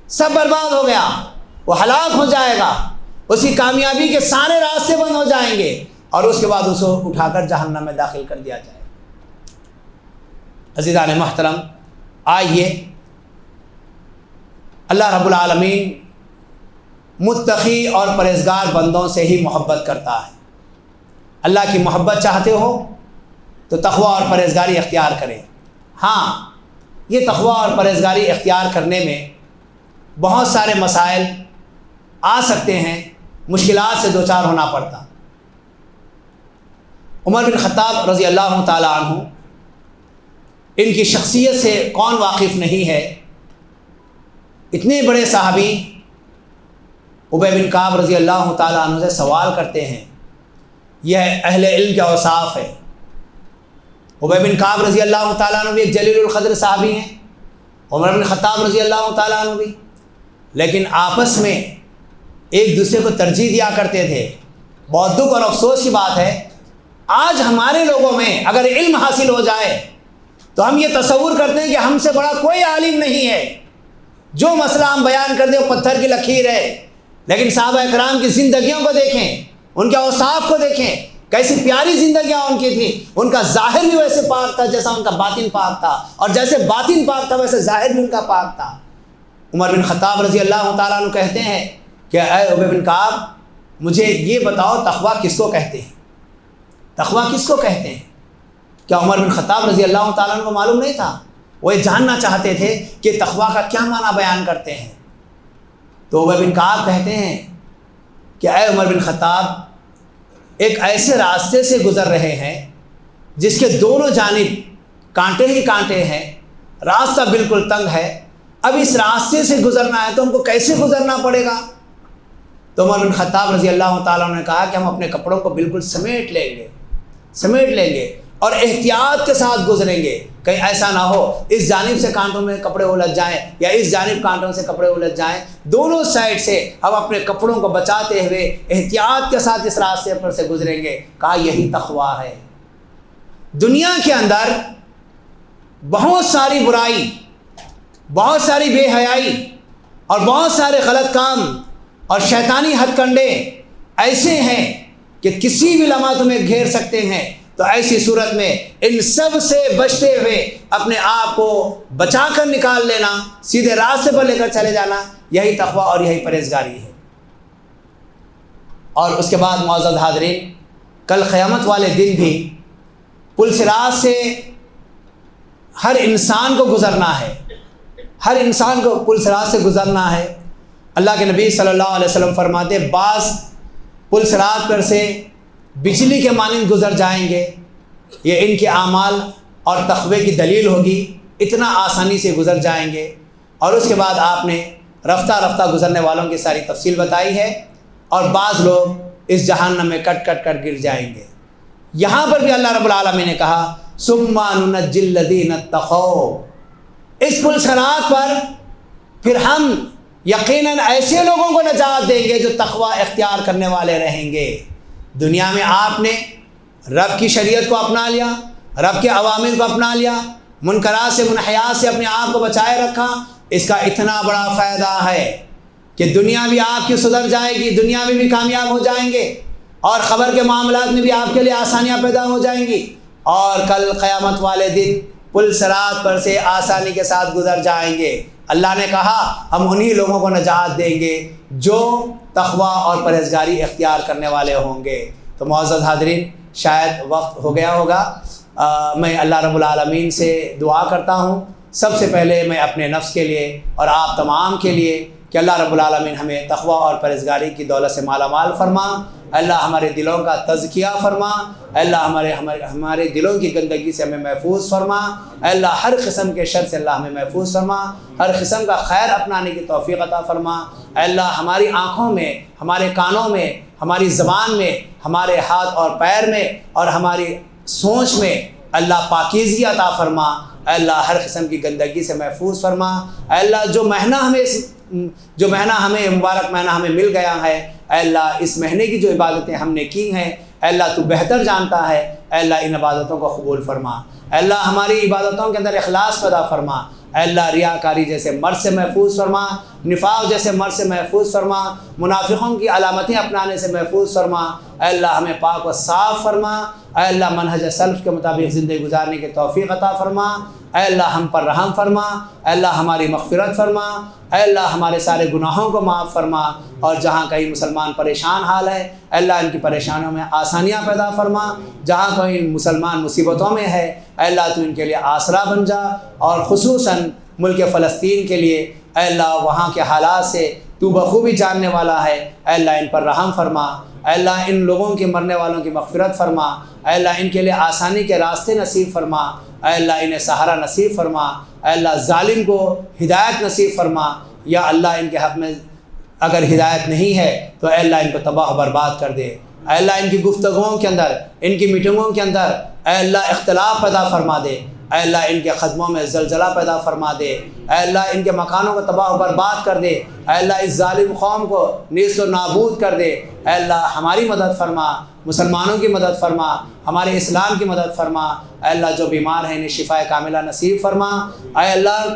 سب برباد ہو گیا، وہ ہلاک ہو جائے گا، اس کی کامیابی کے سارے راستے بند ہو جائیں گے، اور اس کے بعد اس کو اٹھا کر جہنم میں داخل کر دیا جائے۔ عزیزان محترم، آئیے اللہ رب العالمین متقی اور پرہیزگار بندوں سے ہی محبت کرتا ہے۔ اللہ کی محبت چاہتے ہو تو تقوی اور پرہیزگاری اختیار کریں۔ ہاں، یہ تقوی اور پرہیزگاری اختیار کرنے میں بہت سارے مسائل آ سکتے ہیں، مشکلات سے دوچار ہونا پڑتا۔ عمر بن خطاب رضی اللہ تعالیٰ عنہ، ان کی شخصیت سے کون واقف نہیں ہے؟ اتنے بڑے صحابی ابی بن کعب رضی اللہ تعالیٰ عنہ سے سوال کرتے ہیں، یہ اہل علم کے اوصاف ہے۔ ابی بن کعب رضی اللہ تعالیٰ عنہ بھی ایک جلیل القدر صحابی ہیں، عمر بن خطاب رضی اللہ تعالیٰ عنہ بھی، لیکن آپس میں ایک دوسرے کو ترجیح دیا کرتے تھے۔ بہت دکھ اور افسوس کی بات ہے، آج ہمارے لوگوں میں اگر علم حاصل ہو جائے تو ہم یہ تصور کرتے ہیں کہ ہم سے بڑا کوئی عالم نہیں ہے، جو مسئلہ ہم بیان کر دیں وہ پتھر کی لکیر ہے۔ لیکن صحابہ اکرام کی زندگیوں کو دیکھیں، ان کے اوصاف کو دیکھیں، کیسی پیاری زندگیاں ان کی تھیں۔ ان کا ظاہر بھی ویسے پاک تھا جیسا ان کا باطن پاک تھا، اور جیسے باطن پاک تھا ویسے ظاہر بھی ان کا پاک تھا۔ عمر بن خطاب رضی اللہ تعالیٰ عنہ کہتے ہیں کہ اے ابی بن کعب، مجھے یہ بتاؤ تقویٰ کس کو کہتے ہیں؟ تقویٰ کس کو کہتے ہیں؟ کیا عمر بن خطاب رضی اللہ تعالیٰ عنہ کو معلوم نہیں تھا؟ وہ یہ جاننا چاہتے تھے کہ تقویٰ کا کیا معنی بیان کرتے ہیں۔ تو ابی بن کعب کہتے ہیں کہ اے عمر بن خطاب، ایک ایسے راستے سے گزر رہے ہیں جس کے دونوں جانب کانٹے ہی کانٹے ہیں، راستہ بالکل تنگ ہے، اب اس راستے سے گزرنا ہے تو ہم کو کیسے گزرنا پڑے گا؟ تو عمر بن خطاب رضی اللہ تعالیٰ نے کہا کہ ہم اپنے کپڑوں کو بالکل سمیٹ لیں گے اور احتیاط کے ساتھ گزریں گے، کہیں ایسا نہ ہو اس جانب سے کانٹوں میں کپڑے الجھ جائیں یا اس جانب کانٹوں سے کپڑے الجھ جائیں، دونوں سائڈ سے ہم اپنے کپڑوں کو بچاتے ہوئے احتیاط کے ساتھ اس راستے پر سے گزریں گے۔ کہا یہی تقویٰ ہے۔ دنیا کے اندر بہت ساری برائی، بہت ساری بے حیائی اور بہت سارے غلط کام اور شیطانی ہتھ کنڈے ایسے ہیں کہ کسی بھی لمحہ تمہیں گھیر سکتے ہیں، تو ایسی صورت میں ان سب سے بچتے ہوئے اپنے آپ کو بچا کر نکال لینا، سیدھے راستے پر لے کر چلے جانا، یہی تقویٰ اور یہی پرہیزگاری ہے۔ اور اس کے بعد معزز حاضرین، کل قیامت والے دن بھی پل صراط سے ہر انسان کو گزرنا ہے، ہر انسان کو پل صراط سے گزرنا ہے۔ اللہ کے نبی صلی اللہ علیہ وسلم فرماتے بعض پل صراط پر سے بجلی کے مانند گزر جائیں گے، یہ ان کے اعمال اور تقوی کی دلیل ہوگی، اتنا آسانی سے گزر جائیں گے۔ اور اس کے بعد آپ نے رفتہ رفتہ گزرنے والوں کی ساری تفصیل بتائی ہے، اور بعض لوگ اس جہنم میں کٹ کٹ کر گر جائیں گے۔ یہاں پر بھی اللہ رب العالمین نے کہا ثم ننجی الذین اتقوا، اس پل صراط پر پھر ہم یقیناً ایسے لوگوں کو نجات دیں گے جو تقوی اختیار کرنے والے رہیں گے۔ دنیا میں آپ نے رب کی شریعت کو اپنا لیا، رب کے اوامر کو اپنا لیا، منکرات سے منحیات سے اپنے آپ کو بچائے رکھا، اس کا اتنا بڑا فائدہ ہے کہ دنیا بھی آپ کی سدھر جائے گی، دنیا میں بھی کامیاب ہو جائیں گے، اور خبر کے معاملات میں بھی آپ کے لیے آسانیاں پیدا ہو جائیں گی، اور کل قیامت والے دن پل صراط پر سے آسانی کے ساتھ گزر جائیں گے۔ اللہ نے کہا ہم انہی لوگوں کو نجات دیں گے جو تقوی اور پرہیزگاری اختیار کرنے والے ہوں گے۔ تو معزز حاضرین، شاید وقت ہو گیا ہوگا، میں اللہ رب العالمین سے دعا کرتا ہوں سب سے پہلے میں اپنے نفس کے لیے اور آپ تمام کے لیے کہ اللہ رب العالمین ہمیں تقوی اور پرہیزگاری کی دولت سے مالا مال فرما، اللہ ہمارے دلوں کا تزکیہ فرما، اللہ ہمارے دلوں کی گندگی سے ہمیں محفوظ فرما، اللہ ہر قسم کے شر سے اللہ ہمیں محفوظ فرما، ہر قسم کا خیر اپنانے کی توفیق عطا فرما، اللہ ہماری آنکھوں میں، ہمارے کانوں میں، ہماری زبان میں، ہمارے ہاتھ اور پیر میں اور ہماری سوچ میں اللہ پاکیزگی عطا فرما، اللہ ہر قسم کی گندگی سے محفوظ فرما، اللہ جو مہینہ ہمیں مبارک مہینہ ہمیں مل گیا ہے، اللہ اس مہینے کی جو عبادتیں ہم نے کی ہیں اللہ تو بہتر جانتا ہے، اللہ ان عبادتوں کو قبول فرما، اللہ ہماری عبادتوں کے اندر اخلاص پیدا فرما، اللہ ریاکاری جیسے مرض سے محفوظ فرما، نفاق جیسے مرض سے محفوظ فرما، منافقوں کی علامتیں اپنانے سے محفوظ فرما، اللہ ہمیں پاک و صاف فرما، اے اللہ منہج سلف کے مطابق زندگی گزارنے کی توفیق عطا فرما، اے اللہ ہم پر رحم فرما، اے اللہ ہماری مغفرت فرما، اے اللہ ہمارے سارے گناہوں کو معاف فرما، اور جہاں کہیں مسلمان پریشان حال ہے اے اللہ ان کی پریشانیوں میں آسانیاں پیدا فرما، جہاں کوئی مسلمان مصیبتوں میں ہے اے اللہ تو ان کے لیے آسرا بن جا، اور خصوصاً ملک فلسطین کے لیے اے اللہ وہاں کے حالات سے تو بخوبی جاننے والا ہے، اے اللہ ان پر رحم فرما، اے اللہ ان لوگوں کے مرنے والوں کی مغفرت فرما، اے اللہ ان کے لیے آسانی کے راستے نصیب فرما، اے اللہ انہیں سہارا نصیب فرما، اے اللہ ظالم کو ہدایت نصیب فرما، یا اللہ ان کے حق میں اگر ہدایت نہیں ہے تو اے اللہ ان کو تباہ و برباد کر دے، اے اللہ ان کی گفتگوؤں کے اندر، ان کی میٹنگوں کے اندر اے اللہ اختلاف پیدا فرما دے، اے اللہ ان کے قدموں میں زلزلہ پیدا فرما دے، اے اللہ ان کے مکانوں کو تباہ و برباد کر دے، اے اللہ اس ظالم قوم کو نیست و نابود کر دے، اے اللہ ہماری مدد فرما، مسلمانوں کی مدد فرما، ہمارے اسلام کی مدد فرما، اے اللہ جو بیمار ہیں انہیں شفا کاملہ نصیب فرما، اے اللہ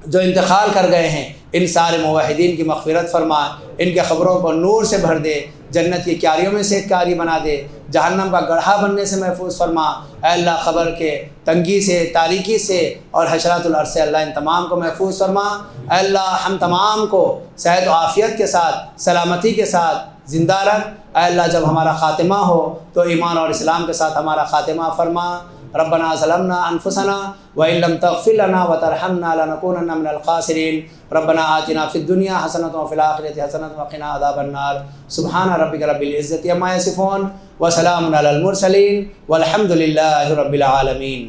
جو انتقال کر گئے ہیں ان سارے موحدین کی مغفرت فرما، ان کے قبروں کو نور سے بھر دے، جنت کی کیاریوں میں سے ایک کیاری بنا دے، جہنم کا گڑھا بننے سے محفوظ فرما، اے اللہ قبر کے تنگی سے، تاریکی سے اور حشرات الارض سے اللہ ان تمام کو محفوظ فرما، اے اللہ ہم تمام کو صحت و عافیت کے ساتھ، سلامتی کے ساتھ زندہ رکھ، اے اللہ جب ہمارا خاتمہ ہو تو ایمان اور اسلام کے ساتھ ہمارا خاتمہ فرما، ربنا ظلمنا انفسنا وان لم تغفر لنا وترحمنا لنكونن من الخاسرين ربنا آتنا في الدنيا حسنة وفي الآخرة حسنة وقنا عذاب النار سبحان ربك رب العزة عما يصفون وسلام على المرسلين والحمد لله رب العالمين۔